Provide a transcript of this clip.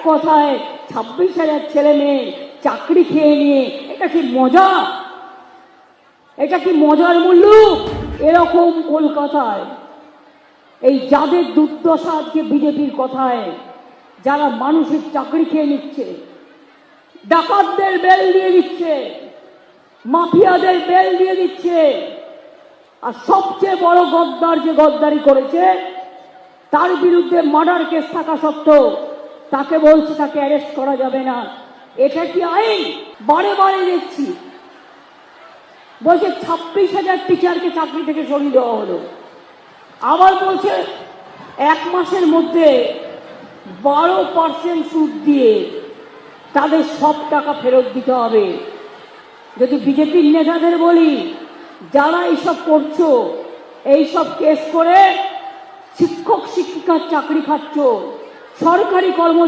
কথায় 26,000 ছেলে মেয়ে চাকরি খেয়ে নিয়ে, এটা কি মজা? এটা কি মজার মূল্য? এরকম কলকাতায় এই যাদের দুর্দশা আজকে বিজেপির কথায়, যারা মানুষের চাকরি খেয়ে নিচ্ছে, ডাকাতদের বেল দিয়ে দিচ্ছে, মাফিয়াদের বেল দিয়ে দিচ্ছে, আর সবচেয়ে বড় গদ্দার যে গদ্দারি করেছে তার বিরুদ্ধে মার্ডার কেস থাকা সত্ত্বেও তাকে বলছে তাকে অ্যারেস্ট করা যাবে না। এটা কি আইন? বারে বারে দেখছি বলছে 26,000 টিচারকে চাকরি থেকে সরিয়ে দেওয়া হলো। আবার বলছে 1 মাসের মধ্যে 12% সুদ দিয়ে তাদের সব টাকা ফেরত দিতে হবে। যদি বিজেপির নেতাদের বলি, যারা এইসব করছো, এইসব কেস করে শিক্ষক শিক্ষিকার চাকরি খাচ্ছ, সরকারি কর্ম